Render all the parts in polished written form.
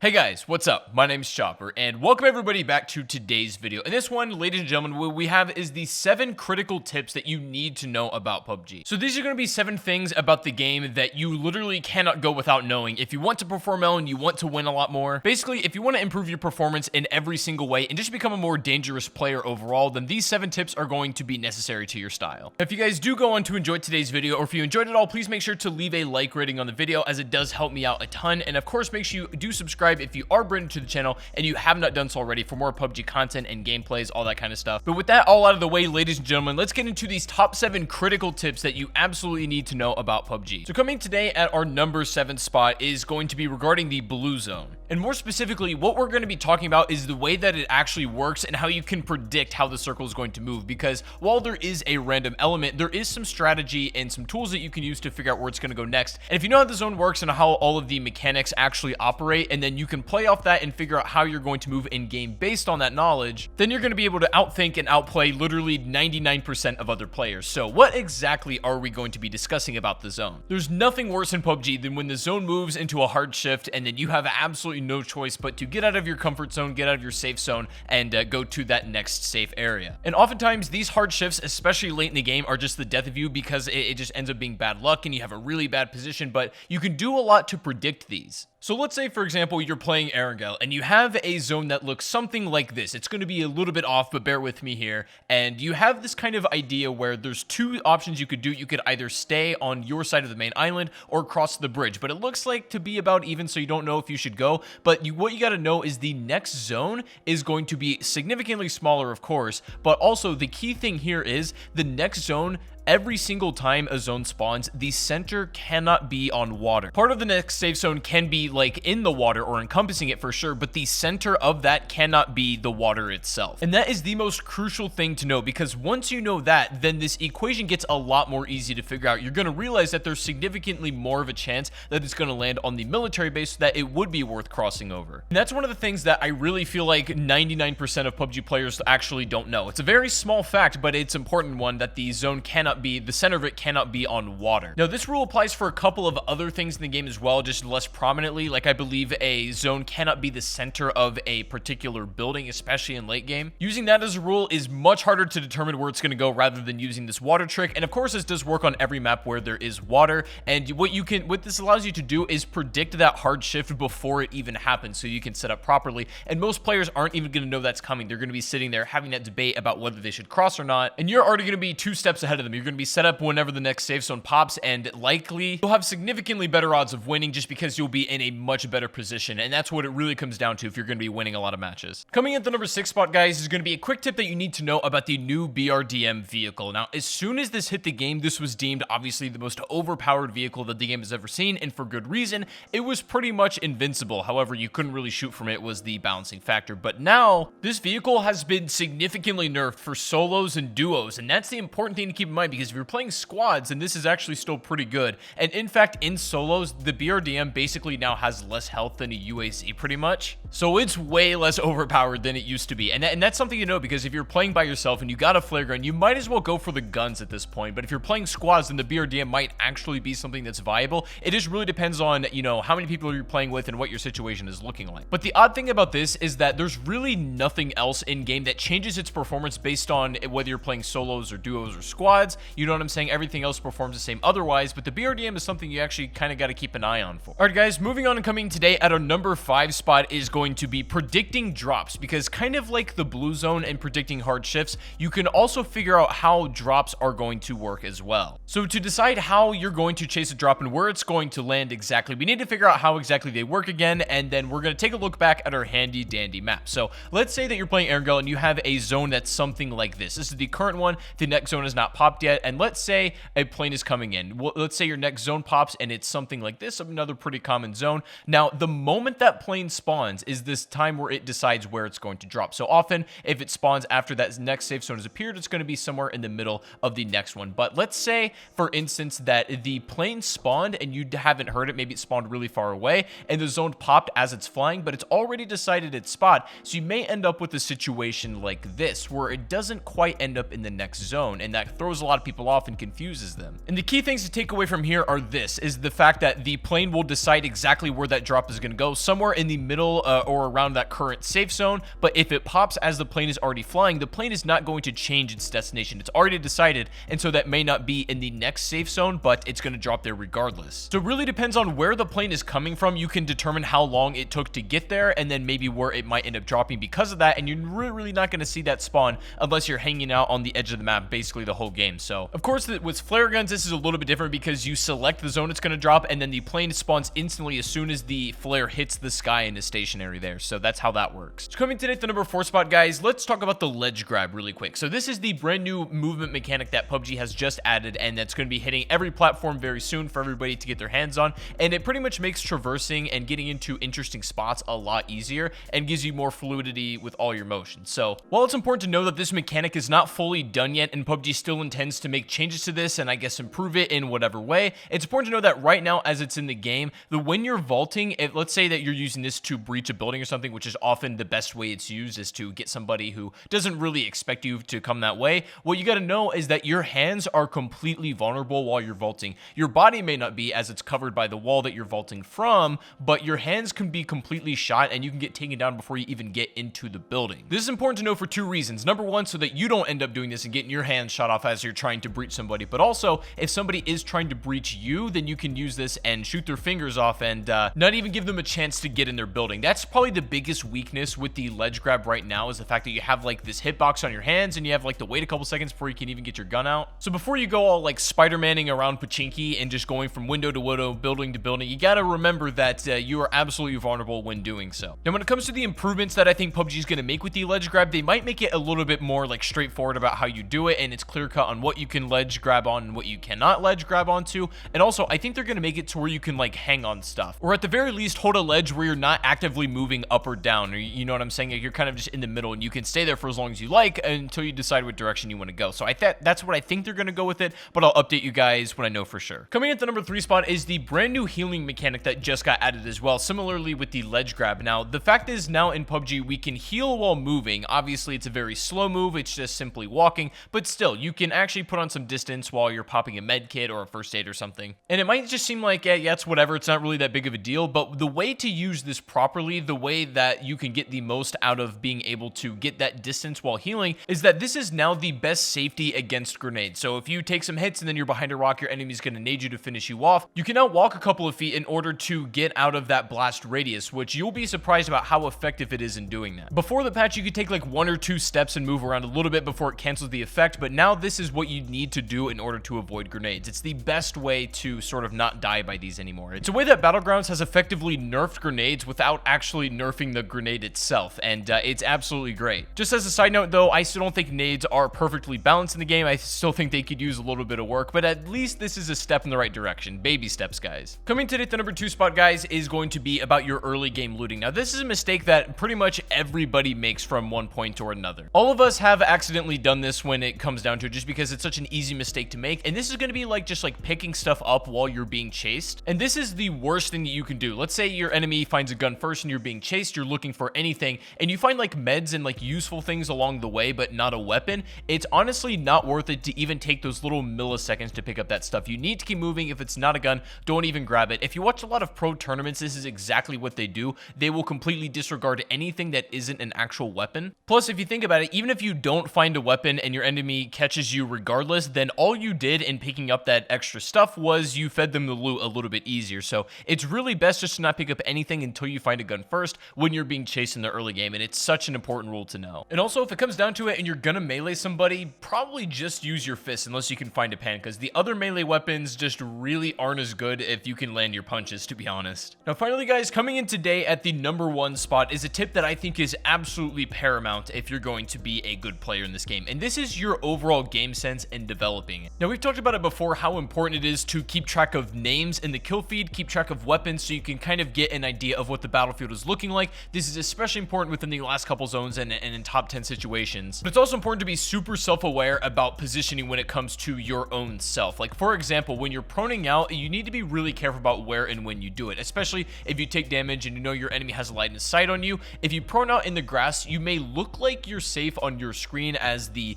Hey guys, what's up? My name's Chopper, and welcome everybody back to today's video. In this one, ladies and gentlemen, what we have is the 7 critical tips that you need to know about PUBG. So these are going to be 7 things about the game that you literally cannot go without knowing if you want to perform well and you want to win a lot more. Basically, if you want to improve your performance in every single way and just become a more dangerous player overall, then these 7 tips are going to be necessary to your style. If you guys do go on to enjoy today's video, or if you enjoyed it all, please make sure to leave a like rating on the video, as it does help me out a ton. And of course, make sure you do subscribe if you are brand new to the channel and you have not done so already for more PUBG content and gameplays, all that kind of stuff. But with that all out of the way, ladies and gentlemen, let's get into these top 7 critical tips that you absolutely need to know about PUBG. So coming today at our number 7 spot is going to be regarding the blue zone. And more specifically, what we're going to be talking about is the way that it actually works and how you can predict how the circle is going to move. Because while there is a random element, there is some strategy and some tools that you can use to figure out where it's going to go next. And if you know how the zone works and how all of the mechanics actually operate, and then you can play off that and figure out how you're going to move in game based on that knowledge, then you're going to be able to outthink and outplay literally 99% of other players. So what exactly are we going to be discussing about the zone? There's nothing worse in PUBG than when the zone moves into a hard shift and then you have absolutely no choice but to get out of your comfort zone, get out of your safe zone, and go to that next safe area. And oftentimes these hard shifts, especially late in the game, are just the death of you because it just ends up being bad luck and you have a really bad position, but you can do a lot to predict these. So let's say, for example, you're playing Erangel and you have a zone that looks something like this. It's going to be a little bit off, but bear with me here. And you have this kind of idea where there's 2 options you could do. You could either stay on your side of the main island or cross the bridge, but it looks like to be about even, so you don't know if you should go. But what you got to know is the next zone is going to be significantly smaller, of course, but also the key thing here is the next zone, every single time a zone spawns, the center cannot be on water. Part of the next safe zone can be like in the water or encompassing it for sure, but the center of that cannot be the water itself. And that is the most crucial thing to know, because once you know that, then this equation gets a lot more easy to figure out. You're going to realize that there's significantly more of a chance that it's going to land on the military base, so that it would be worth crossing over. And that's one of the things that I really feel like 99% of PUBG players actually don't know. It's a very small fact, but it's an important one, that the zone cannot be, the center of it cannot be on water. Now, this rule applies for a couple of other things in the game as well, just less prominently. Like, I believe a zone cannot be the center of a particular building, especially in late game. Using that as a rule is much harder to determine where it's going to go rather than using this water trick. And of course, this does work on every map where there is water. And what this allows you to do is predict that hard shift before it even happens, so you can set up properly. And most players aren't even going to know that's coming. They're going to be sitting there having that debate about whether they should cross or not. And you're already going to be 2 steps ahead of them. You're going to be set up whenever the next safe zone pops, and likely you'll have significantly better odds of winning just because you'll be in a much better position. And that's what it really comes down to if you're going to be winning a lot of matches. Coming at the number 6 spot, guys, is going to be a quick tip that you need to know about the new BRDM vehicle. Now, as soon as this hit the game, this was deemed obviously the most overpowered vehicle that the game has ever seen, and for good reason. It was pretty much invincible. However, you couldn't really shoot from it, was the balancing factor. But now this vehicle has been significantly nerfed for solos and duos, and that's the important thing to keep in mind, because if you're playing squads, and this is actually still pretty good. And in fact, in solos, the BRDM basically now has less health than a UAZ pretty much. So it's way less overpowered than it used to be. And that's something to know, because if you're playing by yourself and you got a flare gun, you might as well go for the guns at this point. But if you're playing squads, then the BRDM might actually be something that's viable. It just really depends on, you know, how many people you're playing with and what your situation is looking like. But the odd thing about this is that there's really nothing else in game that changes its performance based on whether you're playing solos or duos or squads. You know what I'm saying? Everything else performs the same otherwise, but the BRDM is something you actually kind of got to keep an eye on for. All right, guys, moving on and coming today at our number 5 spot is going to be predicting drops, because kind of like the blue zone and predicting hard shifts, you can also figure out how drops are going to work as well. So to decide how you're going to chase a drop and where it's going to land exactly, we need to figure out how exactly they work again, and then we're going to take a look back at our handy dandy map. So let's say that you're playing Erangel and you have a zone that's something like this. This is the current one. The next zone has not popped yet, and let's say a plane is coming in. Well, let's say your next zone pops and it's something like this, another pretty common zone. Now, the moment that plane spawns is this time where it decides where it's going to drop. So often, if it spawns after that next safe zone has appeared, it's going to be somewhere in the middle of the next one. But let's say, for instance, that the plane spawned and you haven't heard it. Maybe it spawned really far away and the zone popped as it's flying, but it's already decided its spot. So you may end up with a situation like this, where it doesn't quite end up in the next zone, and that throws a lot lot of people off and confuses them. And the key things to take away from here are is the fact that the plane will decide exactly where that drop is going to go, somewhere in the middle or around that current safe zone. But if it pops as the plane is already flying, the plane is not going to change its destination. It's already decided, and so that may not be in the next safe zone, but it's going to drop there regardless. So it really depends on where the plane is coming from. You can determine how long it took to get there, and then maybe where it might end up dropping because of that, and you're really not going to see that spawn unless you're hanging out on the edge of the map basically the whole game. So of course with flare guns, this is a little bit different because you select the zone it's going to drop, and then the plane spawns instantly as soon as the flare hits the sky and is stationary there. So that's how that works. So coming today at the number 4 spot, guys, let's talk about the ledge grab really quick. So this is the brand new movement mechanic that PUBG has just added, and that's going to be hitting every platform very soon for everybody to get their hands on, and it pretty much makes traversing and getting into interesting spots a lot easier and gives you more fluidity with all your motions. So while it's important to know that this mechanic is not fully done yet and PUBG still intends to make changes to this and I guess improve it in whatever way, it's important to know that right now as it's in the game, when you're vaulting, let's say that you're using this to breach a building or something, which is often the best way it's used, is to get somebody who doesn't really expect you to come that way. What you got to know is that your hands are completely vulnerable while you're vaulting. Your body may not be, as it's covered by the wall that you're vaulting from, but your hands can be completely shot and you can get taken down before you even get into the building. This is important to know for 2 reasons. Number 1, so that you don't end up doing this and getting your hands shot off as you're trying to breach somebody, but also if somebody is trying to breach you, then you can use this and shoot their fingers off and not even give them a chance to get in their building. That's probably the biggest weakness with the ledge grab right now, is the fact that you have like this hitbox on your hands and you have like to wait a couple seconds before you can even get your gun out. So before you go all like Spider-Manning around Pachinki and just going from window to window, building to building, you gotta remember that you are absolutely vulnerable when doing so. Now when it comes to the improvements that I think PUBG is going to make with the ledge grab, they might make it a little bit more like straightforward about how you do it, and it's clear cut on what you can ledge grab on and what you cannot ledge grab onto. And also I think they're going to make it to where you can like hang on stuff, or at the very least hold a ledge where you're not actively moving up or down, or you know what I'm saying, like you're kind of just in the middle and you can stay there for as long as you like until you decide what direction you want to go. So that's what I think they're going to go with it, but I'll update you guys when I know for sure. Coming at the number 3 spot is the brand new healing mechanic that just got added as well, similarly with the ledge grab. Now the fact is, now in PUBG we can heal while moving. Obviously it's a very slow move, it's just simply walking, but still you can actually put on some distance while you're popping a med kit or a first aid or something. And it might just seem like yeah, it's whatever, it's not really that big of a deal, but the way to use this properly, the way that you can get the most out of being able to get that distance while healing, is that this is now the best safety against grenades. So if you take some hits and then you're behind a rock, your enemy's going to nade you to finish you off, you can now walk a couple of feet in order to get out of that blast radius, which you'll be surprised about how effective it is in doing that. Before the patch, you could take like 1 or 2 steps and move around a little bit before it cancels the effect, but now this is what you need to do in order to avoid grenades. It's the best way to sort of not die by these anymore. It's a way that Battlegrounds has effectively nerfed grenades without actually nerfing the grenade itself, and it's absolutely great. Just as a side note though, I still don't think nades are perfectly balanced in the game. I still think they could use a little bit of work, but at least this is a step in the right direction. Baby steps, guys. Coming today at the number 2 spot, guys, is going to be about your early game looting. Now this is a mistake that pretty much everybody makes from one point or another. All of us have accidentally done this when it comes down to it, just because it's such an easy mistake to make, and this is going to be like just like picking stuff up while you're being chased, and this is the worst thing that you can do. Let's say your enemy finds a gun first and you're being chased, you're looking for anything, and you find like meds and like useful things along the way but not a weapon. It's honestly not worth it to even take those little milliseconds to pick up that stuff. You need to keep moving. If it's not a gun, don't even grab it. If you watch a lot of pro tournaments, this is exactly what they do. They will completely disregard anything that isn't an actual weapon. Plus, if you think about it, even if you don't find a weapon and your enemy catches you regardless, then all you did in picking up that extra stuff was you fed them the loot a little bit easier. So it's really best just to not pick up anything until you find a gun first when you're being chased in the early game, and it's such an important rule to know. And also, if it comes down to it and you're gonna melee somebody, probably just use your fists unless you can find a pen, because the other melee weapons just really aren't as good if you can land your punches, to be honest. Now finally, guys, coming in today at the number 1 spot is a tip that I think is absolutely paramount if you're going to be a good player in this game, and this is your overall game sense and developing it. Now we've talked about it before, how important it is to keep track of names in the kill feed, keep track of weapons, so you can kind of get an idea of what the battlefield is looking like. This is especially important within the last couple zones and in top 10 situations, but it's also important to be super self-aware about positioning when it comes to your own self. Like for example, when you're proning out, you need to be really careful about where and when you do it, especially if you take damage and you know your enemy has a line of sight on you. If you prone out in the grass, you may look like you're safe on your screen as the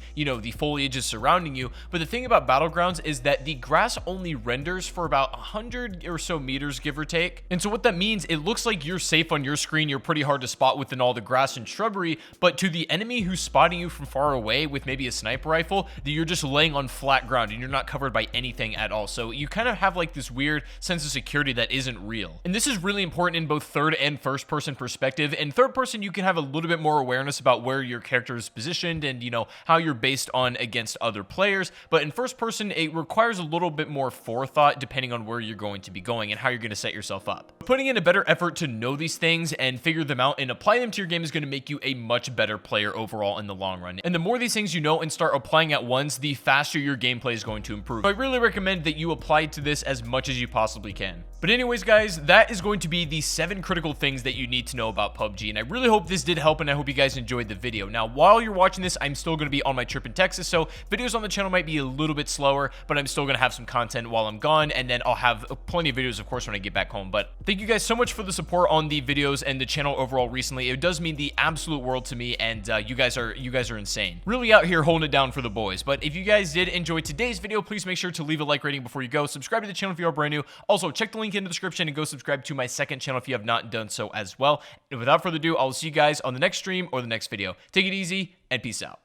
foliage is surrounding surrounding you. But the thing about Battlegrounds is that the grass only renders for about 100 or so meters, give or take. And so what that means, it looks like you're safe on your screen, you're pretty hard to spot within all the grass and shrubbery, but to the enemy who's spotting you from far away with maybe a sniper rifle, that you're just laying on flat ground and you're not covered by anything at all. So you kind of have like this weird sense of security that isn't real. And this is really important in both third and first person perspective. In third person, you can have a little bit more awareness about where your character is positioned and, you know, how you're based on against other players. But in first person, it requires a little bit more forethought depending on where you're going to be going and how you're going to set yourself up. Putting in a better effort to know these things and figure them out and apply them to your game is going to make you a much better player overall in the long run. And the more these things you know and start applying at once, the faster your gameplay is going to improve. So I really recommend that you apply to this as much as you possibly can. But anyways, guys, that is going to be the 7 critical things that you need to know about PUBG. And I really hope this did help, and I hope you guys enjoyed the video. Now, while you're watching this, I'm still going to be on my trip in Texas, so videos on the channel might be a little bit slower, but I'm still going to have some content while I'm gone, and then I'll have plenty of videos, of course, when I get back home. But thank you guys so much for the support on the videos and the channel overall recently. It does mean the absolute world to me, and you guys are insane. Really out here holding it down for the boys. But if you guys did enjoy today's video, please make sure to leave a like rating before you go. Subscribe to the channel if you are brand new. Also, check the link in the description and go subscribe to my second channel if you have not done so as well. And without further ado, I'll see you guys on the next stream or the next video. Take it easy and peace out.